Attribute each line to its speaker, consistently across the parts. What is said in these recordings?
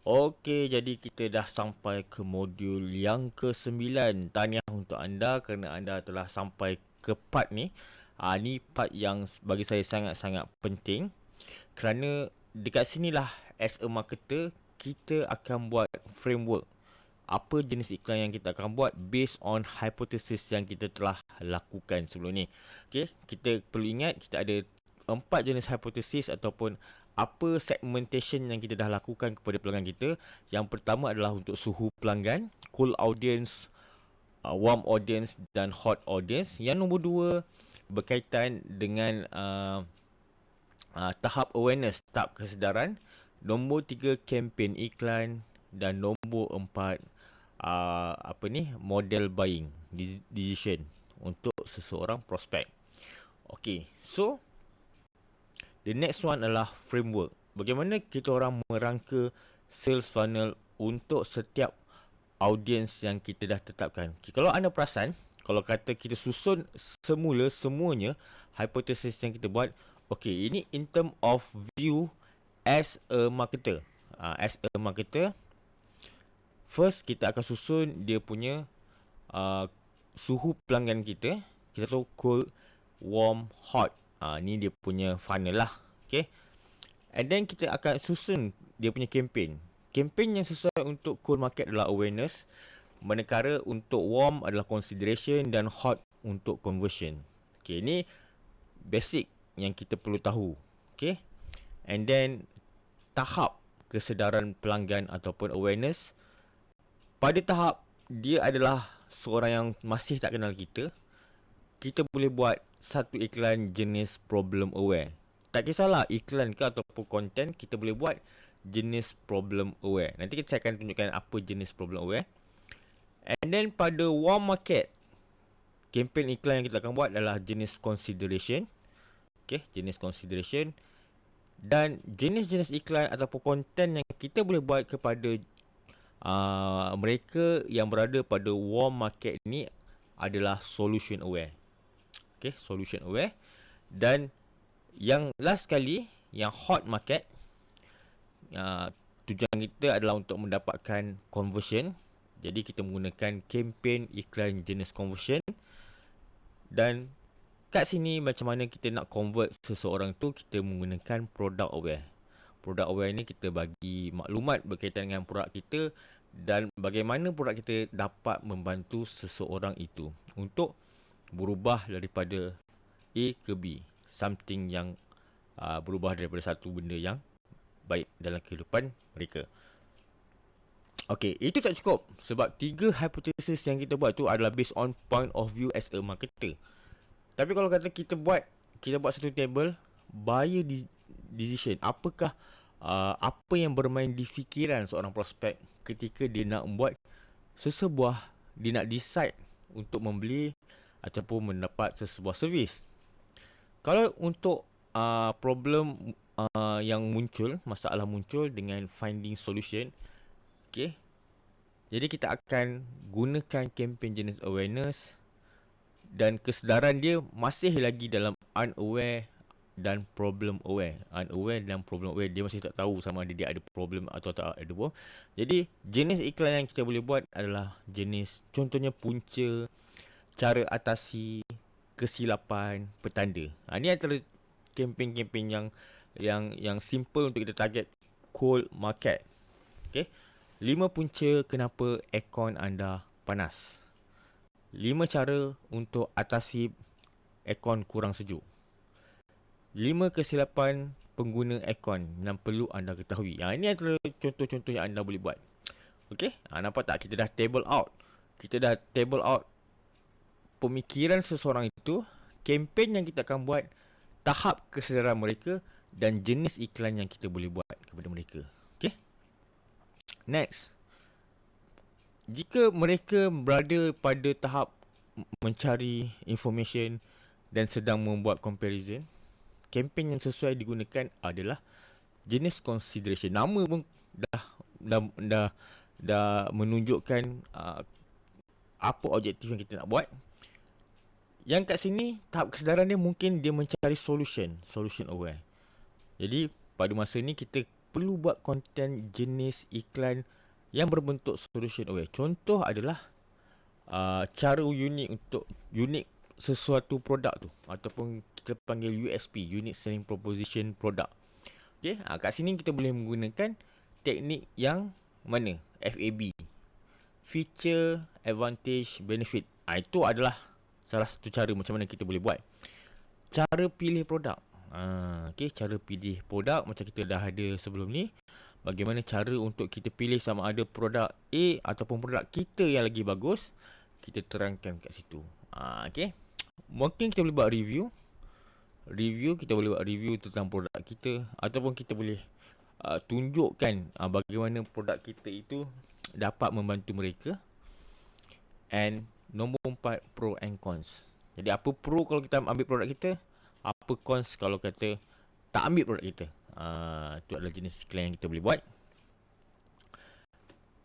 Speaker 1: Okey, jadi kita dah sampai ke modul yang ke-9. Tahniah untuk anda kerana anda telah sampai ke part ni. Ni part yang bagi saya sangat-sangat penting. Kerana dekat sinilah as a marketer, kita akan buat framework. Apa jenis iklan yang kita akan buat based on hypothesis yang kita telah lakukan sebelum ni. Okay, kita perlu ingat kita ada 4 jenis hypothesis ataupun apa segmentation yang kita dah lakukan kepada pelanggan kita. Yang pertama adalah untuk suhu pelanggan, cool audience, warm audience dan hot audience. Yang nombor 2 berkaitan dengan tahap awareness, tahap kesedaran. Nombor 3 kempen iklan dan nombor 4 model buying decision untuk seseorang prospek. Okay, so the next one adalah framework. Bagaimana kita orang merangka sales funnel untuk setiap audience yang kita dah tetapkan. Okay, kalau anda perasan, kalau kata kita susun semuanya hypothesis yang kita buat, okay, ini in term of view as a marketer. First, kita akan susun dia punya suhu pelanggan kita. Kita tahu cold, warm, hot. Ni dia punya funnel lah. Okay. And then kita akan susun dia punya campaign. Campaign yang sesuai untuk cold market adalah awareness. Manakala untuk warm adalah consideration dan hot untuk conversion. Okay, ni basic yang kita perlu tahu. Okay. And then tahap kesedaran pelanggan ataupun awareness. Pada tahap dia adalah seorang yang masih tak kenal kita, kita boleh buat satu iklan jenis problem aware. Tak kisahlah iklan ke ataupun konten, kita boleh buat jenis problem aware. Nanti saya akan tunjukkan apa jenis problem aware. And then pada warm market, kempen iklan yang kita akan buat adalah jenis consideration. Okay, jenis consideration. Dan jenis-jenis iklan ataupun konten yang kita boleh buat kepada mereka yang berada pada warm market ni adalah solution aware. Okay, solution aware. Dan yang last kali, yang hot market, tujuan kita adalah untuk mendapatkan conversion. Jadi kita menggunakan kempen iklan jenis conversion. Dan kat sini macam mana kita nak convert seseorang tu, kita menggunakan product aware. Product aware ni kita bagi maklumat berkaitan dengan produk kita dan bagaimana produk kita dapat membantu seseorang itu untuk berubah daripada A ke B. Something yang berubah daripada satu benda yang baik dalam kehidupan mereka. Okey, itu tak cukup sebab 3 hypothesis yang kita buat tu adalah based on point of view as a marketer. Tapi kalau kata kita buat satu table buyer decision, apakah apa yang bermain di fikiran seorang prospek ketika dia nak membuat sesebuah, dia nak decide untuk membeli ataupun mendapat sesebuah servis. Kalau untuk problem yang muncul, masalah muncul dengan finding solution, okay, jadi kita akan gunakan kempen jenis awareness dan kesedaran dia masih lagi dalam unaware dan problem aware. Unaware dan problem aware, dia masih tak tahu sama ada dia ada problem atau tak ada problem. Jadi jenis iklan yang kita boleh buat adalah jenis, contohnya punca, cara atasi kesilapan petanda. Ini antara kempen-kempen yang simple untuk kita target cold market. Okay. 5 punca kenapa aircon anda panas. 5 cara untuk atasi aircon kurang sejuk. 5 kesilapan pengguna aircon yang perlu anda ketahui. Ini adalah contoh-contoh yang anda boleh buat. Okey, nampak tak? Kita dah table out. Pemikiran seseorang itu, kempen yang kita akan buat, tahap kesedaran mereka dan jenis iklan yang kita boleh buat kepada mereka. Okey. Next. Jika mereka berada pada tahap mencari information dan sedang membuat comparison, kempen yang sesuai digunakan adalah jenis consideration. Nama pun dah menunjukkan apa objektif yang kita nak buat. Yang kat sini tahap kesedaran dia mungkin dia mencari solution aware. Jadi pada masa ni kita perlu buat konten jenis iklan yang berbentuk solution aware. Contoh adalah cara unik sesuatu produk tu, ataupun kita panggil USP, unique selling proposition product. Okey, kat sini kita boleh menggunakan teknik yang mana? FAB, feature, advantage, benefit. Itu adalah salah satu cara macam mana kita boleh buat. Cara pilih produk. Okay, cara pilih produk macam kita dah ada sebelum ni. Bagaimana cara untuk kita pilih sama ada produk A ataupun produk kita yang lagi bagus, kita terangkan kat situ. Okay, mungkin kita boleh buat review. Kita boleh buat review tentang produk kita, ataupun kita boleh tunjukkan bagaimana produk kita itu dapat membantu mereka. And nombor 4, pro and cons. Jadi apa pro kalau kita ambil produk kita, apa cons kalau kata tak ambil produk kita. Itu adalah jenis iklan yang kita boleh buat.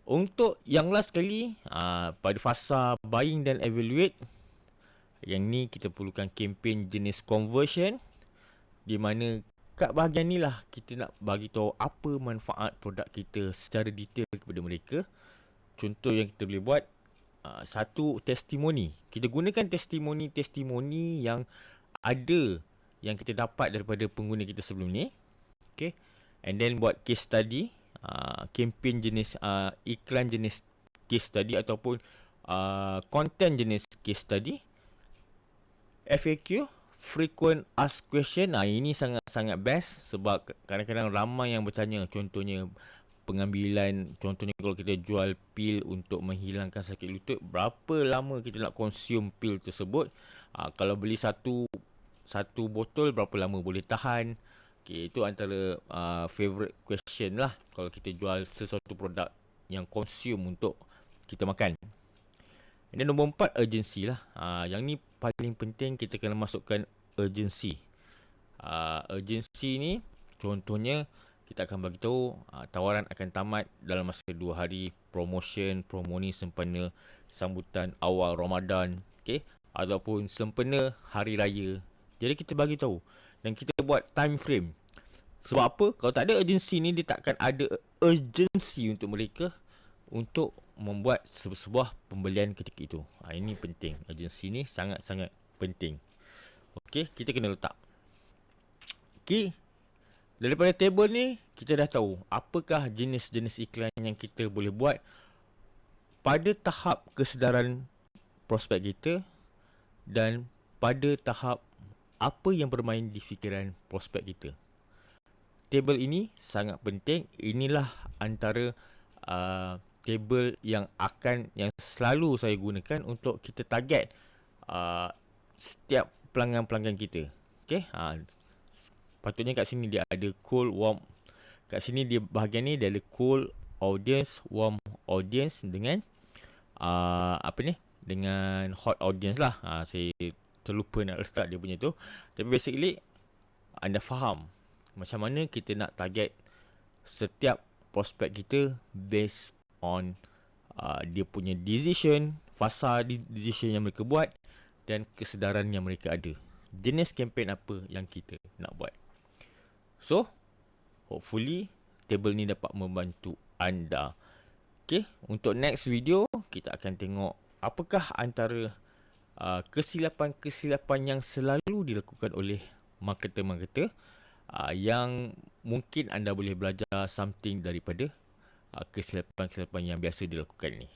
Speaker 1: Untuk yang last sekali, pada fasa buying dan evaluate, yang ni kita perlukan kempen jenis conversion, di mana kat bahagian ni lah kita nak bagi tahu apa manfaat produk kita secara detail kepada mereka. Contoh yang kita boleh buat, satu, testimoni. Kita gunakan testimoni yang ada, yang kita dapat daripada pengguna kita sebelum ni. Okay. And then buat case study, kempen jenis iklan jenis case study ataupun content jenis case study. FAQ, frequent asked question. Ini sangat-sangat best sebab kadang-kadang ramai yang bertanya. Contohnya pengambilan, contohnya kalau kita jual pil untuk menghilangkan sakit lutut, berapa lama kita nak consume pil tersebut? Kalau beli satu botol, berapa lama boleh tahan? Okay, itu antara favorite question lah kalau kita jual sesuatu produk yang consume untuk kita makan. Dan nombor 4, urgency lah. Yang ni paling penting, kita kena masukkan urgency. Urgency ni contohnya kita akan bagi tahu tawaran akan tamat dalam masa 2 hari, promotion, promo ni sempena sambutan awal Ramadan, okey, ataupun sempena hari raya. Jadi kita bagi tahu dan kita buat time frame. Sebab apa? Kalau tak ada urgency ni, dia takkan ada urgency untuk mereka untuk membuat sebuah pembelian ketika itu. Ini penting. Urgency ni sangat-sangat penting. Okey, kita kena letak. Okey. Daripada table ni, kita dah tahu apakah jenis-jenis iklan yang kita boleh buat pada tahap kesedaran prospek kita dan pada tahap apa yang bermain di fikiran prospek kita. Table ini sangat penting. Inilah antara table yang selalu saya gunakan untuk kita target setiap pelanggan-pelanggan kita. Okey, patutnya kat sini dia ada cold, warm. Kat sini dia bahagian ni dia ada cold audience, warm audience dengan dengan hot audience lah. Saya terlupa nak letak dia punya tu. Tapi basically anda faham macam mana kita nak target setiap prospek kita based on dia punya decision, fasa decision yang mereka buat dan kesedaran yang mereka ada. Jenis kempen apa yang kita nak buat. So, hopefully table ni dapat membantu anda. Okay, untuk next video kita akan tengok apakah antara kesilapan-kesilapan yang selalu dilakukan oleh marketer-marketer yang mungkin anda boleh belajar something daripada kesilapan-kesilapan yang biasa dilakukan ni.